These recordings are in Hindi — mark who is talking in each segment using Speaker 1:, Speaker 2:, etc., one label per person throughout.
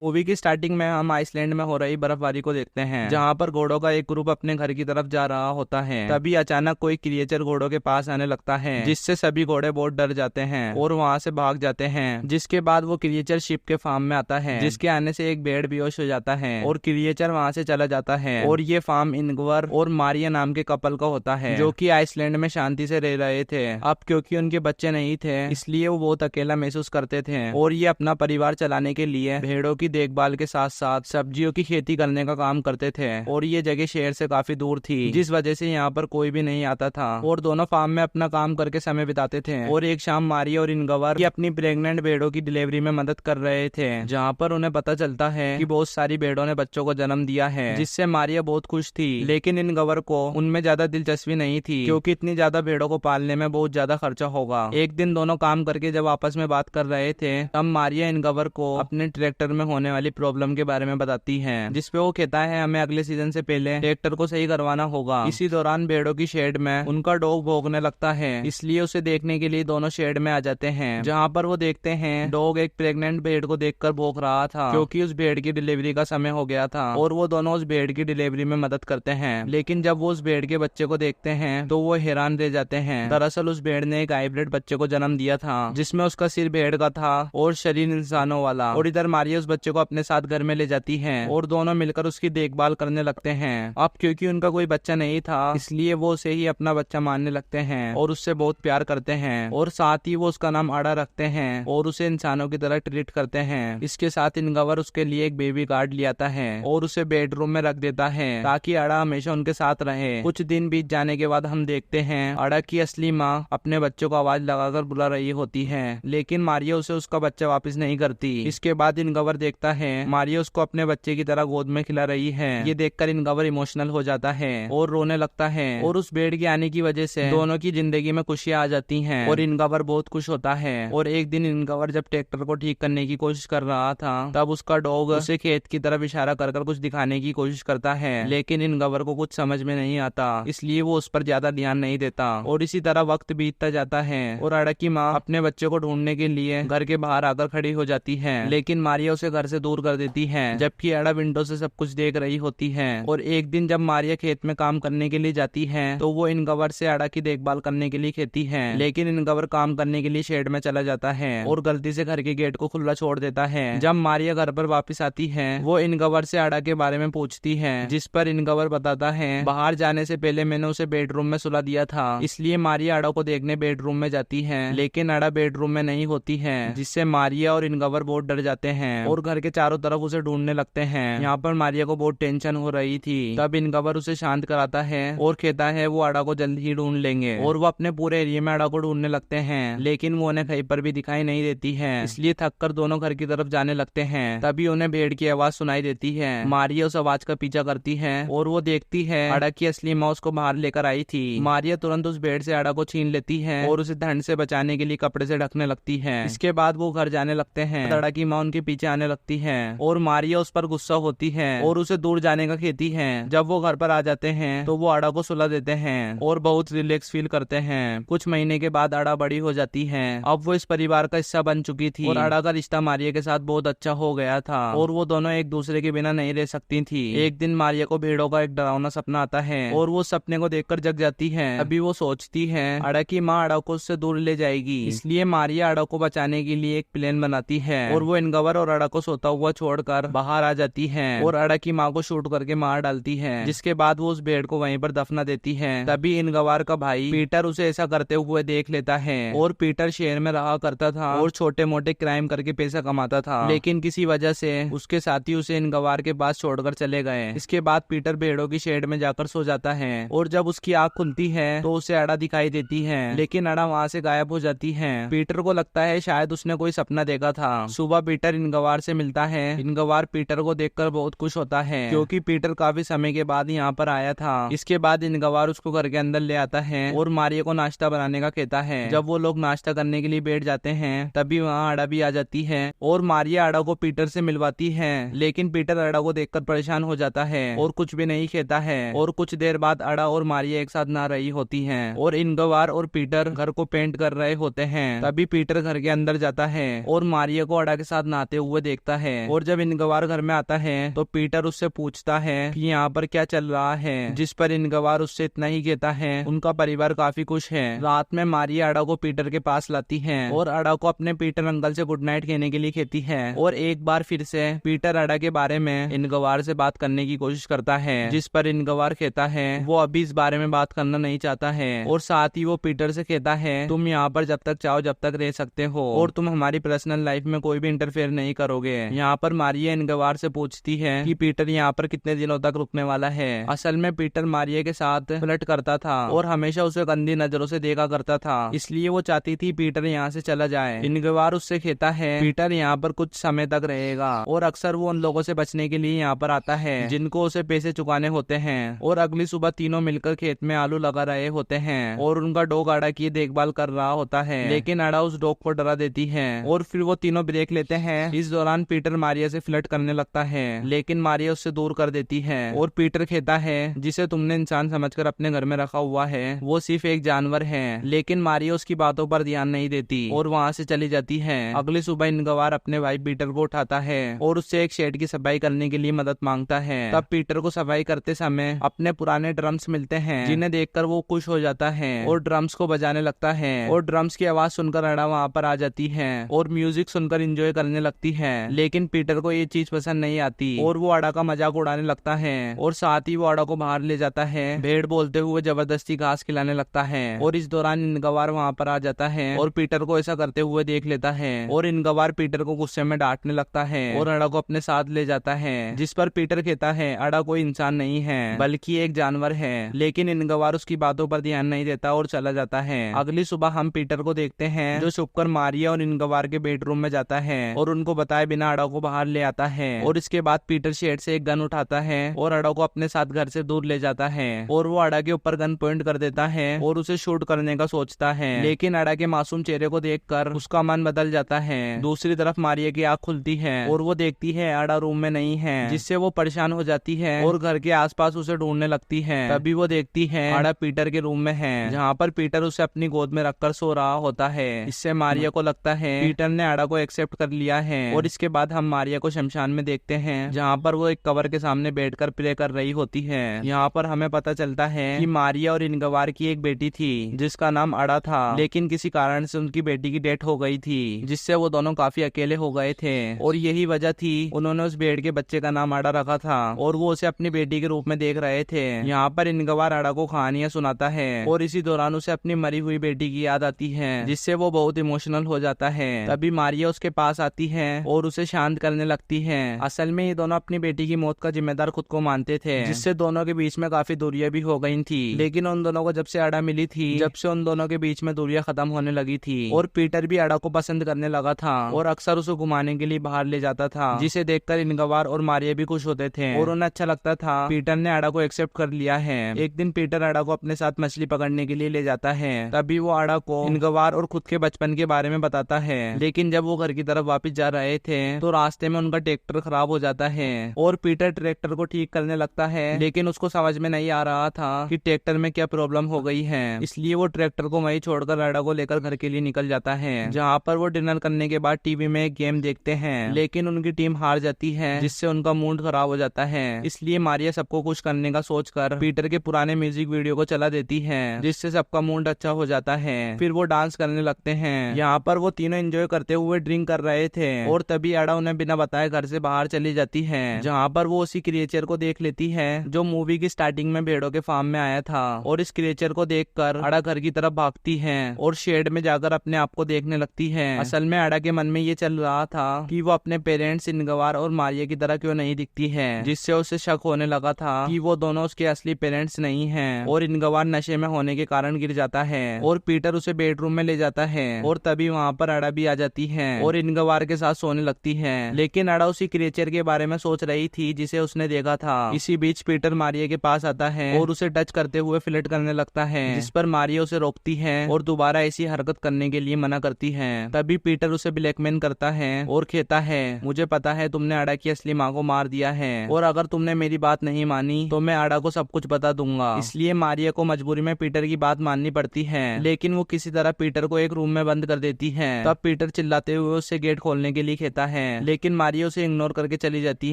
Speaker 1: मूवी की स्टार्टिंग में हम आइसलैंड में हो रही बर्फबारी को देखते हैं, जहाँ पर घोड़ों का एक ग्रुप अपने घर की तरफ जा रहा होता है। तभी अचानक कोई क्रिएचर घोड़ों के पास आने लगता है, जिससे सभी घोड़े बहुत डर जाते हैं और वहाँ से भाग जाते हैं। जिसके बाद वो क्रिएचर शिप के फार्म में आता है, जिसके आने से एक भेड़ बेहोश हो जाता है और क्रिएचर वहाँ से चला जाता है। और ये फार्म इनगवर और मारिया नाम के कपल का होता है, जो कि आइसलैंड में शांति से रह रहे थे। अब क्योंकि उनके बच्चे नहीं थे, इसलिए वो बहुत अकेला महसूस करते थे और ये अपना परिवार चलाने के लिए भेड़ों की देखभाल के साथ साथ सब्जियों की खेती करने का काम करते थे। और ये जगह शहर से काफी दूर थी, जिस वजह से यहाँ पर कोई भी नहीं आता था और दोनों फार्म में अपना काम करके समय बिताते थे। और एक शाम मारिया और इनगवर अपनी प्रेग्नेंट भेड़ों की डिलीवरी में मदद कर रहे थे, जहाँ पर उन्हें पता चलता है कि बहुत सारी भेड़ों ने बच्चों को जन्म दिया है, जिससे मारिया बहुत खुश थी। लेकिन इनगवर को उनमें ज्यादा दिलचस्पी नहीं थी, क्योंकि इतनी ज्यादा भेड़ों को पालने में बहुत ज्यादा खर्चा होगा। एक दिन दोनों काम करके जब आपस में बात कर रहे थे, तब मारिया इनगवर को अपने ट्रैक्टर में होने वाली प्रॉब्लम के बारे में बताती है, जिसपे वो कहता है हमें अगले सीजन से पहले ट्रैक्टर को सही करवाना होगा। इसी दौरान भेड़ों की शेड में उनका डॉग भौंकने लगता है, इसलिए उसे देखने के लिए दोनों शेड में आ जाते हैं, जहाँ पर वो देखते हैं डॉग एक प्रेग्नेंट भेड़ को देखकर भौंक रहा था, क्योंकि उस भेड़ की डिलीवरी का समय हो गया था। और वो दोनों उस भेड़ की डिलीवरी में मदद करते हैं। लेकिन जब वो उस भेड़ के बच्चे को देखते हैं तो वो हैरान रह जाते हैं। दरअसल उस भेड़ ने एक हाइब्रिड बच्चे को जन्म दिया था, जिसमें उसका सिर भेड़ का था और शरीर इंसानों वाला। और इधर मारिया उस बच्चे को अपने साथ घर में ले जाती है और दोनों मिलकर उसकी देखभाल करने लगते हैं। अब क्योंकि उनका कोई बच्चा नहीं था, इसलिए वो उसे ही अपना बच्चा मानने लगते हैं और उससे बहुत प्यार करते हैं। और साथ ही वो उसका नाम आड़ा रखते हैं और उसे इंसानों की तरह ट्रीट करते हैं। इसके साथ इनगवर उसके लिए एक बेबी कार्ड ले आता है और उसे बेडरूम में रख देता है, ताकि आड़ा हमेशा उनके साथ रहे। कुछ दिन बीत जाने के बाद हम देखते हैं आड़ा की असली माँ अपने बच्चों को आवाज लगाकर बुला रही होती है, लेकिन मारिया उसे उसका बच्चा वापस नहीं करती। इसके बाद इनगवर देखता है मारिया उसको अपने बच्चे की तरह गोद में खिला रही है। ये देखकर इनगवर इमोशनल हो जाता है और रोने लगता है। और उस भेड़ के आने की वजह से दोनों की जिंदगी में खुशियां आ जाती हैं और इनगवर बहुत खुश होता है। और एक दिन इनगवर जब ट्रैक्टर को ठीक करने की कोशिश कर रहा था, तब उसका डॉग उसे खेत की तरफ इशारा कर कुछ दिखाने की कोशिश करता है, लेकिन इनगवर को कुछ समझ में नहीं आता, इसलिए वो उस पर ज्यादा ध्यान नहीं देता। और इसी तरह वक्त बीतता जाता है और आड़ा की माँ अपने बच्चे को ढूंढने के लिए घर के बाहर आकर खड़ी हो जाती है, लेकिन मारिया उसे घर से दूर कर देती है, जबकि आड़ा विंडो से सब कुछ देख रही होती है। और एक दिन जब मारिया खेत में काम करने के लिए जाती है, तो वो इनगवर से आड़ा की देखभाल करने के लिए कहती है, लेकिन इनगवर काम करने के लिए शेड में चला जाता है और गलती से घर के गेट को खुला छोड़ देता है। जब मारिया घर पर वापस आती है, वो इनगवर से आड़ा के बारे में पूछती है, जिस पर इनगवर बताता है बाहर जाने से पहले मैंने उसे बेडरूम में सुला दिया था। इसलिए मारिया आड़ा को देखने बेडरूम में जाती है, लेकिन आड़ा बेडरूम में नहीं होती है, जिससे मारिया और इनगवर बहुत डर जाते हैं और घर के चारों तरफ उसे ढूंढने लगते हैं। यहाँ पर मारिया को बहुत टेंशन हो रही थी। तब इनगवर उसे शांत कराता है और कहता है वो आड़ा को जल्द ही ढूंढ लेंगे। और वो अपने पूरे एरिया में आड़ा को ढूंढने लगते हैं, लेकिन वो उन्हें कहीं पर भी दिखाई नहीं देती है। इसलिए थककर दोनों घर की तरफ जाने लगते हैं। तभी उन्हें भेड़ की आवाज सुनाई देती है। मारिया उस आवाज का पीछा करती है और वो देखती है आड़ा की असली माँ उसको बाहर लेकर आई थी। मारिया तुरंत उस भेड़ से आड़ा को छीन लेती है और उसे ठंड से बचाने के लिए कपड़े से ढकने लगती है। इसके बाद वो घर जाने लगते हैं। आड़ा की माँ उनके पीछे आने लगती है और मारिया उस पर गुस्सा होती है और उसे दूर जाने का कहती है। जब वो घर पर आ जाते हैं तो वो आड़ा को सुला देते हैं और बहुत रिलैक्स फील करते हैं। कुछ महीने के बाद आड़ा बड़ी हो जाती है। अब वो इस परिवार का हिस्सा बन चुकी थी और आड़ा का रिश्ता मारिया के साथ बहुत अच्छा हो गया था और वो दोनों एक दूसरे के बिना नहीं रह सकती थी। एक दिन मारिया को भेड़ों का एक डरावना सपना आता है और वो सपने को देखकर जग जाती है। अभी वो सोचती है आड़ा की माँ आड़ा को उससे दूर ले जाएगी, इसलिए मारिया आड़ा को बचाने के लिए एक प्लान बनाती है और वो इनगवर और आड़ा को सोता हुआ छोड़कर बाहर आ जाती है और आड़ा की माँ को शूट करके मार डालती है, जिसके बाद वो उस भेड़ को वहीं पर दफना देती है। तभी इनगवर का भाई पीटर उसे ऐसा करते हुए देख लेता है और पीटर शहर में रहा करता था और छोटे मोटे क्राइम करके पैसा कमाता था, लेकिन किसी वजह से उसके साथी उसे इनगवर के पास छोड़कर चले गए। इसके बाद पीटर भेड़ों की शेड में जाकर सो जाता है और जब उसकी आंख खुलती है तो उसे आड़ा दिखाई देती है, लेकिन आड़ा वहाँ से गायब हो जाती है। पीटर को लगता है शायद उसने कोई सपना देखा था। सुबह पीटर इनगवर से मिलता है। इनगवर पीटर को देखकर बहुत खुश होता है, क्योंकि पीटर काफी समय के बाद यहाँ पर आया था। इसके बाद इनगवर उसको घर के अंदर ले आता है और मारिया को नाश्ता बनाने का कहता है। जब वो लोग नाश्ता करने के लिए बैठ जाते हैं, तभी वहाँ आड़ा भी आ जाती है और मारिया आड़ा को पीटर से मिलवाती है, लेकिन पीटर आड़ा को देखकर परेशान हो जाता है और कुछ भी नहीं कहता है। और कुछ देर बाद आड़ा और मारिया एक साथ नहा रही होती हैं और इनगवर और पीटर घर को पेंट कर रहे होते हैं। तभी पीटर घर के अंदर जाता है और मारिया को आड़ा के साथ नहाते हुए देखता लगता है। और जब इनगवार घर में आता है तो पीटर उससे पूछता है कि यहाँ पर क्या चल रहा है, जिस पर इनगवार उससे इतना ही कहता है उनका परिवार काफी खुश है। रात में मारिया अडा को पीटर के पास लाती है और अडा को अपने पीटर अंकल से गुड नाइट कहने के लिए कहती है। और एक बार फिर से पीटर अडा के बारे में इनगवार से बात करने की कोशिश करता है, जिस पर इनगवार कहता है वो अभी इस बारे में बात करना नहीं चाहता है। और साथ ही वो पीटर से कहता है तुम यहाँ पर जब तक चाहो जब तक रह सकते हो और तुम हमारी पर्सनल लाइफ में कोई भी इंटरफेयर नहीं करोगे। यहाँ पर मारिया इनगवार से पूछती है कि पीटर यहाँ पर कितने दिनों तक रुकने वाला है। असल में पीटर मारिया के साथ फ्लर्ट करता था और हमेशा उसे गंदी नजरों से देखा करता था, इसलिए वो चाहती थी पीटर यहाँ से चला जाए। इनगवार उससे कहता है पीटर यहाँ पर कुछ समय तक रहेगा और अक्सर वो उन लोगों से बचने के लिए यहाँ पर आता है जिनको उसे पैसे चुकाने होते हैं। और अगली सुबह तीनों मिलकर खेत में आलू लगा रहे होते हैं और उनका डॉग अडा की देखभाल कर रहा होता है, लेकिन अडा उस डॉग को डरा देती है और फिर वो तीनों ब्रेक लेते हैं। इस दौरान पीटर मारिया से फ्लर्ट करने लगता है, लेकिन मारिया उससे दूर कर देती है और पीटर कहता है जिसे तुमने इंसान समझकर अपने घर में रखा हुआ है वो सिर्फ एक जानवर है। लेकिन मारिया उसकी बातों पर ध्यान नहीं देती और वहाँ से चली जाती है। अगली सुबह इनगवार अपने भाई पीटर को उठाता है और उससे एक शेड की सफाई करने के लिए मदद मांगता है। तब पीटर को सफाई करते समय अपने पुराने ड्रम्स मिलते हैं, जिन्हें देखकर वो खुश हो जाता है और ड्रम्स को बजाने लगता है। और ड्रम्स की आवाज सुनकर अडा वहाँ पर आ जाती है और म्यूजिक सुनकर एंजॉय करने लगती है। लेकिन पीटर को ये चीज पसंद नहीं आती और वो अडा का मजाक उड़ाने लगता है और साथ ही वो अडा को बाहर ले जाता है, भेड़ बोलते हुए जबरदस्ती घास खिलाने लगता है। और इस दौरान इनगवार वहाँ पर आ जाता है और पीटर को ऐसा करते हुए देख लेता है और इनगवार पीटर को गुस्से में डांटने लगता है और अडा को अपने साथ ले जाता है, जिस पर पीटर कहता है अडा कोई इंसान नहीं है बल्कि एक जानवर है। लेकिन इनगवार उसकी बातों पर ध्यान नहीं देता और चला जाता है। अगली सुबह हम पीटर को देखते हैं जो छुपकर मारिया और इनगवार के बेडरूम में जाता है और उनको बताए बिना अडा को बाहर ले आता है। और इसके बाद पीटर शेड से एक गन उठाता है और अडा को अपने साथ घर से दूर ले जाता है और वो अडा के ऊपर गन पॉइंट कर देता है और उसे शूट करने का सोचता है। लेकिन अडा के मासूम चेहरे को देखकर उसका मन बदल जाता है। दूसरी तरफ मारिया की आंख खुलती है और वो देखती है अडा रूम में नहीं है, जिससे वो परेशान हो जाती है और घर के आसपास उसे ढूंढने लगती है। तभी वो देखती है अडा पीटर के रूम में है, जहाँ पर पीटर उसे अपनी गोद में रखकर सो रहा होता है। इससे मारिया को लगता है पीटर ने अडा को एक्सेप्ट कर लिया है। और इसके बाद हम मारिया को शमशान में देखते हैं, जहाँ पर वो एक कवर के सामने बैठकर प्रे कर रही होती है। यहाँ पर हमें पता चलता है कि मारिया और इनगवार की एक बेटी थी जिसका नाम अडा था, लेकिन किसी कारण से उनकी बेटी की डेथ हो गई थी, जिससे वो दोनों काफी अकेले हो गए थे और यही वजह थी उन्होंने उस बेट के बच्चे का नाम अडा रखा था और वो उसे अपनी बेटी के रूप में देख रहे थे। यहाँ पर इनगवार अडा को कहानियां सुनाता है और इसी दौरान उसे अपनी मरी हुई बेटी की याद आती है, जिससे वो बहुत इमोशनल हो जाता है। तभी मारिया उसके पास आती है और उसे शांत करने लगती है। असल में ये दोनों अपनी बेटी की मौत का जिम्मेदार खुद को मानते थे, जिससे दोनों के बीच में काफी दूरियां भी हो गई थी। लेकिन उन दोनों को जब से अडा मिली थी, जब से उन दोनों के बीच में दूरियां खत्म होने लगी थी और पीटर भी अडा को पसंद करने लगा था और अक्सर उसे घुमाने के लिए बाहर ले जाता था, जिसे देखकर इनगवार और मारिया भी खुश होते थे और उन्हें अच्छा लगता था पीटर ने अडा को एक्सेप्ट कर लिया है। एक दिन पीटर अडा को अपने साथ मछली पकड़ने के लिए ले जाता है। तभी वो अडा को इनगवार और खुद के बचपन के बारे में बताता है। लेकिन जब वो घर की तरफ वापस जा रहे थे तो रास्ते में उनका ट्रैक्टर खराब हो जाता है और पीटर ट्रैक्टर को ठीक करने लगता है, लेकिन उसको समझ में नहीं आ रहा था कि ट्रैक्टर में क्या प्रॉब्लम हो गई है। इसलिए वो ट्रैक्टर को वहीं छोड़कर अडा को लेकर घर के लिए निकल जाता है, जहाँ पर वो डिनर करने के बाद टीवी में एक गेम देखते हैं, लेकिन उनकी टीम हार जाती है, जिससे उनका मूड खराब हो जाता है। इसलिए मारिया सबको खुश करने का सोचकर पीटर के पुराने म्यूजिक वीडियो को चला देती है, जिससे सबका मूड अच्छा हो जाता है। फिर वो डांस करने लगते हैं। यहाँ पर वो तीनों एंजॉय करते हुए ड्रिंक कर रहे थे और तभी अडा उन्हें बिना बताए घर से बाहर चली जाती है, जहाँ पर वो उसी क्रिएचर को देख लेती है जो मूवी की स्टार्टिंग में भेड़ों के फार्म में आया था। और इस क्रिएचर को देखकर अडा घर की तरफ भागती है और शेड में जाकर अपने आप को देखने लगती है। असल में अडा के मन में ये चल रहा था कि वो अपने पेरेंट्स इनगवार और मारिया की तरह क्यों नहीं दिखती है, जिससे उसे शक होने लगा था कि वो दोनों उसके असली पेरेंट्स नहीं हैं। और इनगवार नशे में होने के कारण गिर जाता है और पीटर उसे बेडरूम में ले जाता है और तभी वहाँ पर अडा भी आ जाती है और इनगवार के साथ सोने लगती है। लेकिन अडा उसी क्रिएचर के बारे में सोच रही थी जिसे उसने देखा था। इसी बीच पीटर मारिया के पास आता है और उसे टच करते हुए फ्लर्ट करने लगता है, जिस पर मारिया उसे रोकती है और दोबारा ऐसी हरकत करने के लिए मना करती है। तभी पीटर उसे ब्लैकमेल करता है और कहता है मुझे पता है तुमने अडा की असली माँ को मार दिया है और अगर तुमने मेरी बात नहीं मानी तो मैं अडा को सब कुछ बता दूंगा। इसलिए मारिया को मजबूरी में पीटर की बात माननी पड़ती है, लेकिन वो किसी तरह पीटर को एक रूम में बंद कर देती है। तब पीटर चिल्लाते हुए उससे गेट खोलने के लिए कहता है, है, लेकिन मारिया उसे इग्नोर करके चली जाती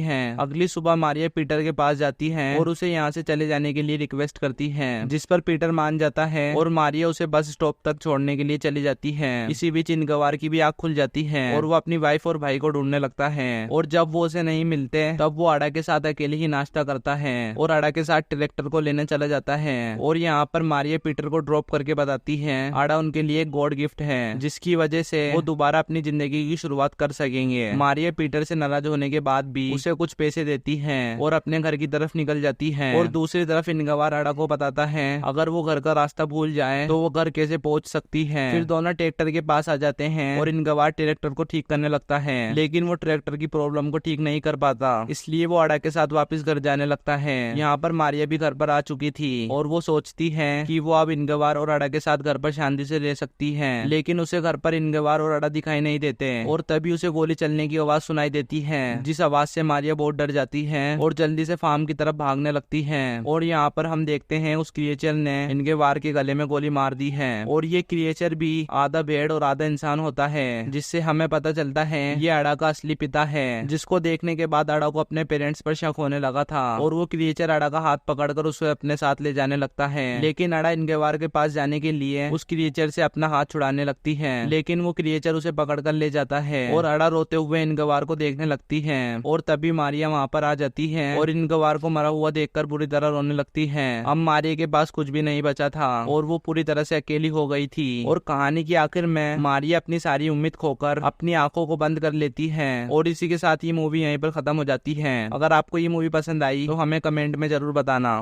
Speaker 1: है। अगली सुबह मारिया पीटर के पास जाती है और उसे यहाँ से चले जाने के लिए रिक्वेस्ट करती है, जिस पर पीटर मान जाता है और मारिया उसे बस स्टॉप तक छोड़ने के लिए चली जाती है। इसी बीच इनगवार की भी आँख खुल जाती है और वो अपनी वाइफ और भाई को ढूंढने लगता है, और जब वो उसे नहीं मिलते तब वो आड़ा के साथ अकेले ही नाश्ता करता है और आड़ा के साथ ट्रैक्टर को लेने चला जाता है। और यहाँ पर मारिया पीटर को ड्रॉप करके बताती है आड़ा उनके लिए एक गॉड गिफ्ट है, जिसकी वजह से वो दोबारा अपनी जिंदगी की शुरुआत कर सकेंगे। मारिया पीटर से नाराज होने के बाद भी उसे कुछ पैसे देती है और अपने घर की तरफ निकल जाती है। और दूसरी तरफ इनगवार आड़ा को बताता है अगर वो घर का रास्ता भूल जाए तो वो घर कैसे पहुंच सकती है। फिर दोनों ट्रैक्टर के पास आ जाते हैं और इनगवार ट्रैक्टर को ठीक करने लगता है, लेकिन वो ट्रैक्टर की प्रॉब्लम को ठीक नहीं कर पाता, इसलिए वो आड़ा के साथ वापस घर जाने लगता है। यहाँ पर मारिया भी घर पर आ चुकी थी और वो सोचती है कि वो अब इनगवार और आड़ा के साथ घर पर शांति से रह सकती है, लेकिन उसे घर पर इनगवार और आड़ा दिखाई नहीं देते और तभी उसे गोली चलने की आवाज सुनाई देती है, जिस आवाज से मारिया बहुत डर जाती है और जल्दी से फार्म की तरफ भागने लगती है। और यहाँ पर हम देखते हैं उस क्रिएचर ने इनगवार के गले में गोली मार दी है और ये क्रिएचर भी आधा भेड़ और आधा इंसान होता है, जिससे हमें पता चलता है ये आड़ा का असली पिता है, जिसको देखने के बाद आड़ा को अपने पेरेंट्स पर शक होने लगा था और वो क्रिएचर आड़ा का हाथ पकड़कर उसे अपने साथ ले जाने लगता है। लेकिन आड़ा इनगवार के पास जाने के लिए उस क्रिएचर से अपना हाथ छुड़ाने लगती है, लेकिन वो क्रिएचर उसे पकड़कर ले जाता है और आड़ा रोते हुए इनगवार को देखने लगती है। और तभी मारिया वहाँ पर आ जाती है और इनगवार को मरा हुआ देखकर बुरी तरह रोने लगती है। अब मारिया के पास कुछ भी नहीं बचा था और वो पूरी तरह से अकेली हो गई थी। और कहानी की आखिर में मारिया अपनी सारी उम्मीद खोकर अपनी आंखों को बंद कर लेती है और इसी के साथ ये मूवी यहीं पर खत्म हो जाती है। अगर आपको ये मूवी पसंद आई तो हमें कमेंट में जरूर बताना।